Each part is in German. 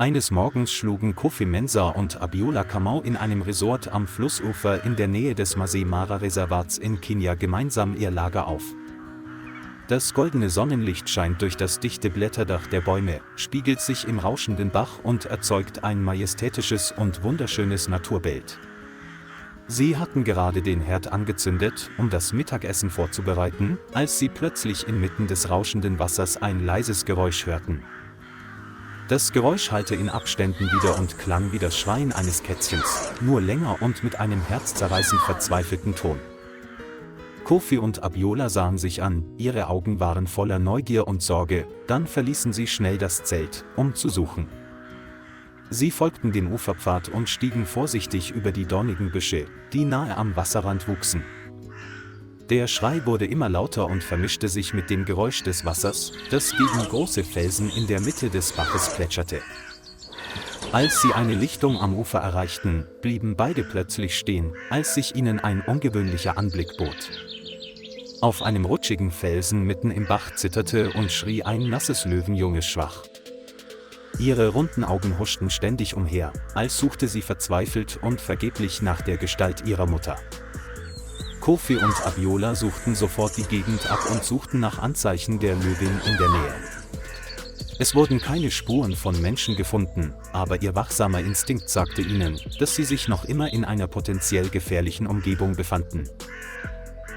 Eines Morgens schlugen Kofi Mensah und Abiola Kamau in einem Resort am Flussufer in der Nähe des Masai Mara Reservats in Kenia gemeinsam ihr Lager auf. Das goldene Sonnenlicht scheint durch das dichte Blätterdach der Bäume, spiegelt sich im rauschenden Bach und erzeugt ein majestätisches und wunderschönes Naturbild. Sie hatten gerade den Herd angezündet, um das Mittagessen vorzubereiten, als sie plötzlich inmitten des rauschenden Wassers ein leises Geräusch hörten. Das Geräusch hallte in Abständen wieder und klang wie das Schreien eines Kätzchens, nur länger und mit einem herzzerreißend verzweifelten Ton. Kofi und Abiola sahen sich an, ihre Augen waren voller Neugier und Sorge, dann verließen sie schnell das Zelt, um zu suchen. Sie folgten dem Uferpfad und stiegen vorsichtig über die dornigen Büsche, die nahe am Wasserrand wuchsen. Der Schrei wurde immer lauter und vermischte sich mit dem Geräusch des Wassers, das gegen große Felsen in der Mitte des Baches plätscherte. Als sie eine Lichtung am Ufer erreichten, blieben beide plötzlich stehen, als sich ihnen ein ungewöhnlicher Anblick bot. Auf einem rutschigen Felsen mitten im Bach zitterte und schrie ein nasses Löwenjunge schwach. Ihre runden Augen huschten ständig umher, als suchte sie verzweifelt und vergeblich nach der Gestalt ihrer Mutter. Kofi und Abiola suchten sofort die Gegend ab und suchten nach Anzeichen der Löwin in der Nähe. Es wurden keine Spuren von Menschen gefunden, aber ihr wachsamer Instinkt sagte ihnen, dass sie sich noch immer in einer potenziell gefährlichen Umgebung befanden.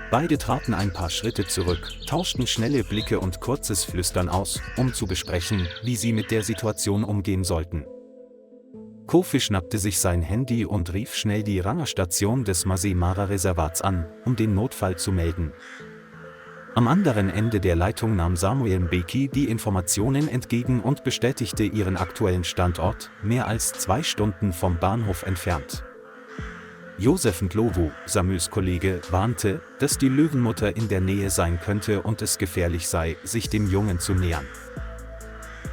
Beide traten ein paar Schritte zurück, tauschten schnelle Blicke und kurzes Flüstern aus, um zu besprechen, wie sie mit der Situation umgehen sollten. Kofi schnappte sich sein Handy und rief schnell die Rangerstation des Masai Mara Reservats an, um den Notfall zu melden. Am anderen Ende der Leitung nahm Samuel Mbeki die Informationen entgegen und bestätigte ihren aktuellen Standort, mehr als 2 Stunden vom Bahnhof entfernt. Joseph Ndlovu, Samuels Kollege, warnte, dass die Löwenmutter in der Nähe sein könnte und es gefährlich sei, sich dem Jungen zu nähern.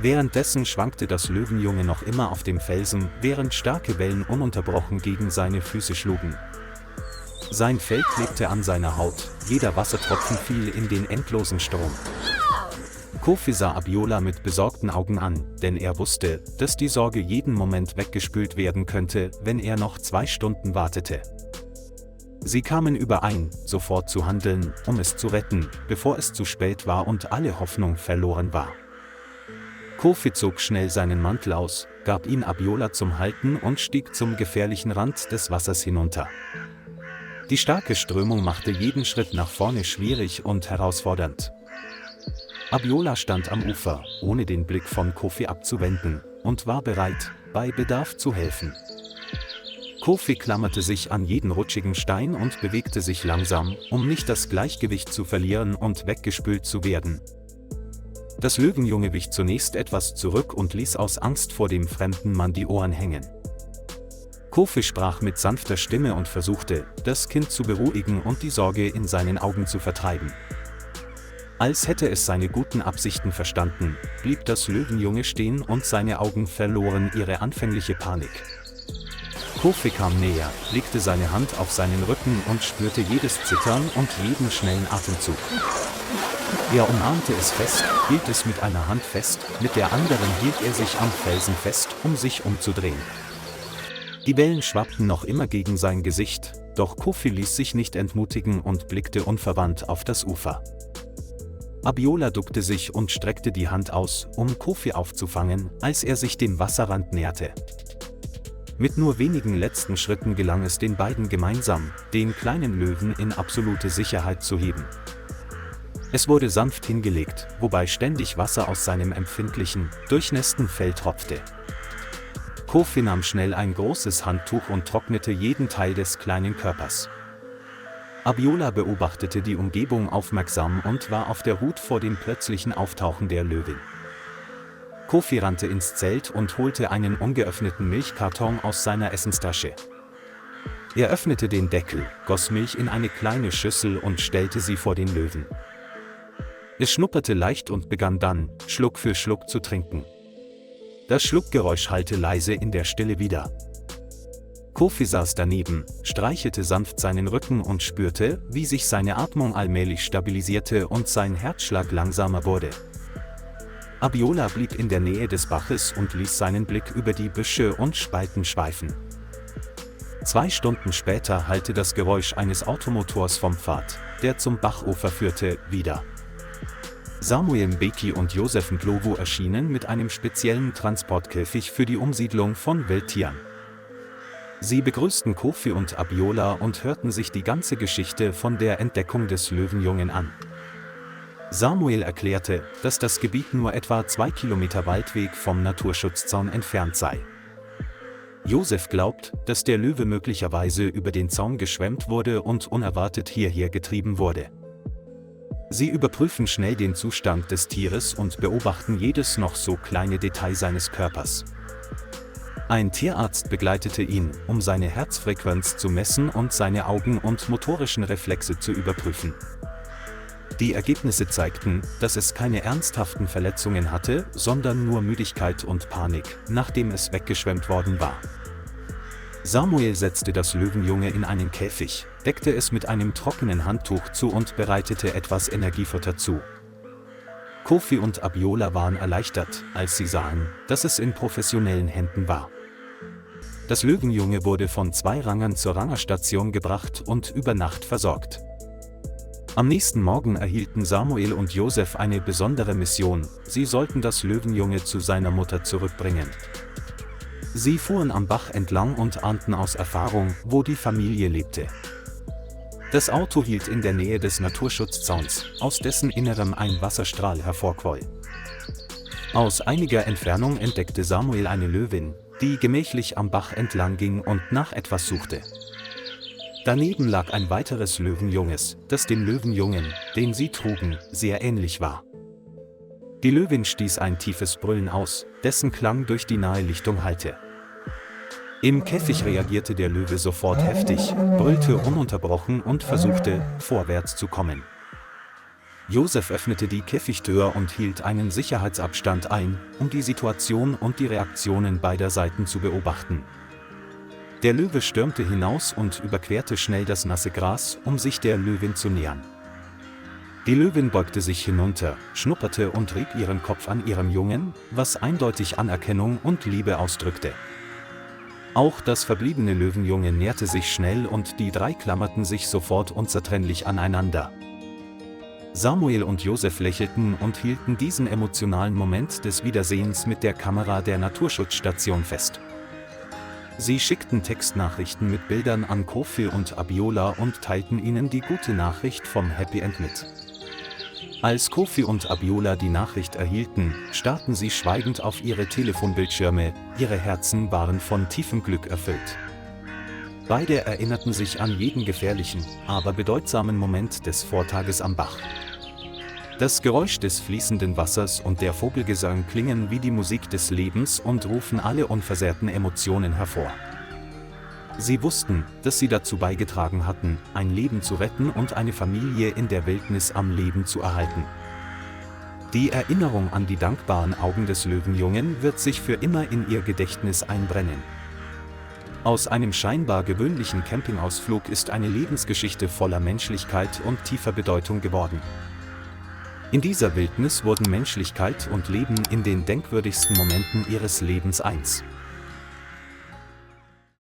Währenddessen schwankte das Löwenjunge noch immer auf dem Felsen, während starke Wellen ununterbrochen gegen seine Füße schlugen. Sein Fell klebte an seiner Haut, jeder Wassertropfen fiel in den endlosen Strom. Kofi sah Abiola mit besorgten Augen an, denn er wusste, dass die Sorge jeden Moment weggespült werden könnte, wenn er noch 2 Stunden wartete. Sie kamen überein, sofort zu handeln, um es zu retten, bevor es zu spät war und alle Hoffnung verloren war. Kofi zog schnell seinen Mantel aus, gab ihn Abiola zum Halten und stieg zum gefährlichen Rand des Wassers hinunter. Die starke Strömung machte jeden Schritt nach vorne schwierig und herausfordernd. Abiola stand am Ufer, ohne den Blick von Kofi abzuwenden, und war bereit, bei Bedarf zu helfen. Kofi klammerte sich an jeden rutschigen Stein und bewegte sich langsam, um nicht das Gleichgewicht zu verlieren und weggespült zu werden. Das Löwenjunge wich zunächst etwas zurück und ließ aus Angst vor dem fremden Mann die Ohren hängen. Kofi sprach mit sanfter Stimme und versuchte, das Kind zu beruhigen und die Sorge in seinen Augen zu vertreiben. Als hätte es seine guten Absichten verstanden, blieb das Löwenjunge stehen und seine Augen verloren ihre anfängliche Panik. Kofi kam näher, legte seine Hand auf seinen Rücken und spürte jedes Zittern und jeden schnellen Atemzug. Er umarmte es fest, hielt es mit einer Hand fest, mit der anderen hielt er sich am Felsen fest, um sich umzudrehen. Die Wellen schwappten noch immer gegen sein Gesicht, doch Kofi ließ sich nicht entmutigen und blickte unverwandt auf das Ufer. Abiola duckte sich und streckte die Hand aus, um Kofi aufzufangen, als er sich dem Wasserrand näherte. Mit nur wenigen letzten Schritten gelang es den beiden gemeinsam, den kleinen Löwen in absolute Sicherheit zu heben. Es wurde sanft hingelegt, wobei ständig Wasser aus seinem empfindlichen, durchnässten Fell tropfte. Kofi nahm schnell ein großes Handtuch und trocknete jeden Teil des kleinen Körpers. Abiola beobachtete die Umgebung aufmerksam und war auf der Hut vor dem plötzlichen Auftauchen der Löwin. Kofi rannte ins Zelt und holte einen ungeöffneten Milchkarton aus seiner Essenstasche. Er öffnete den Deckel, goss Milch in eine kleine Schüssel und stellte sie vor den Löwen. Es schnupperte leicht und begann dann, Schluck für Schluck zu trinken. Das Schluckgeräusch hallte leise in der Stille wieder. Kofi saß daneben, streichelte sanft seinen Rücken und spürte, wie sich seine Atmung allmählich stabilisierte und sein Herzschlag langsamer wurde. Abiola blieb in der Nähe des Baches und ließ seinen Blick über die Büsche und Spalten schweifen. 2 Stunden später hallte das Geräusch eines Automotors vom Pfad, der zum Bachufer führte, wieder. Samuel Mbeki und Joseph Ndlovu erschienen mit einem speziellen Transportkäfig für die Umsiedlung von Wildtieren. Sie begrüßten Kofi und Abiola und hörten sich die ganze Geschichte von der Entdeckung des Löwenjungen an. Samuel erklärte, dass das Gebiet nur etwa 2 Kilometer Waldweg vom Naturschutzzaun entfernt sei. Joseph glaubt, dass der Löwe möglicherweise über den Zaun geschwemmt wurde und unerwartet hierher getrieben wurde. Sie überprüfen schnell den Zustand des Tieres und beobachten jedes noch so kleine Detail seines Körpers. Ein Tierarzt begleitete ihn, um seine Herzfrequenz zu messen und seine Augen- und motorischen Reflexe zu überprüfen. Die Ergebnisse zeigten, dass es keine ernsthaften Verletzungen hatte, sondern nur Müdigkeit und Panik, nachdem es weggeschwemmt worden war. Samuel setzte das Löwenjunge in einen Käfig, deckte es mit einem trockenen Handtuch zu und bereitete etwas Energiefutter zu. Kofi und Abiola waren erleichtert, als sie sahen, dass es in professionellen Händen war. Das Löwenjunge wurde von 2 Rangern zur Rangerstation gebracht und über Nacht versorgt. Am nächsten Morgen erhielten Samuel und Joseph eine besondere Mission: Sie sollten das Löwenjunge zu seiner Mutter zurückbringen. Sie fuhren am Bach entlang und ahnten aus Erfahrung, wo die Familie lebte. Das Auto hielt in der Nähe des Naturschutzzauns, aus dessen Innerem ein Wasserstrahl hervorquoll. Aus einiger Entfernung entdeckte Samuel eine Löwin, die gemächlich am Bach entlang ging und nach etwas suchte. Daneben lag ein weiteres Löwenjunges, das dem Löwenjungen, den sie trugen, sehr ähnlich war. Die Löwin stieß ein tiefes Brüllen aus, dessen Klang durch die nahe Lichtung hallte. Im Käfig reagierte der Löwe sofort heftig, brüllte ununterbrochen und versuchte, vorwärts zu kommen. Joseph öffnete die Käfigtür und hielt einen Sicherheitsabstand ein, um die Situation und die Reaktionen beider Seiten zu beobachten. Der Löwe stürmte hinaus und überquerte schnell das nasse Gras, um sich der Löwin zu nähern. Die Löwin beugte sich hinunter, schnupperte und rieb ihren Kopf an ihrem Jungen, was eindeutig Anerkennung und Liebe ausdrückte. Auch das verbliebene Löwenjunge näherte sich schnell und die 3 klammerten sich sofort unzertrennlich aneinander. Samuel und Joseph lächelten und hielten diesen emotionalen Moment des Wiedersehens mit der Kamera der Naturschutzstation fest. Sie schickten Textnachrichten mit Bildern an Kofi und Abiola und teilten ihnen die gute Nachricht vom Happy End mit. Als Kofi und Abiola die Nachricht erhielten, starrten sie schweigend auf ihre Telefonbildschirme, ihre Herzen waren von tiefem Glück erfüllt. Beide erinnerten sich an jeden gefährlichen, aber bedeutsamen Moment des Vortages am Bach. Das Geräusch des fließenden Wassers und der Vogelgesang klingen wie die Musik des Lebens und rufen alle unversehrten Emotionen hervor. Sie wussten, dass sie dazu beigetragen hatten, ein Leben zu retten und eine Familie in der Wildnis am Leben zu erhalten. Die Erinnerung an die dankbaren Augen des Löwenjungen wird sich für immer in ihr Gedächtnis einbrennen. Aus einem scheinbar gewöhnlichen Campingausflug ist eine Lebensgeschichte voller Menschlichkeit und tiefer Bedeutung geworden. In dieser Wildnis wurden Menschlichkeit und Leben in den denkwürdigsten Momenten ihres Lebens eins.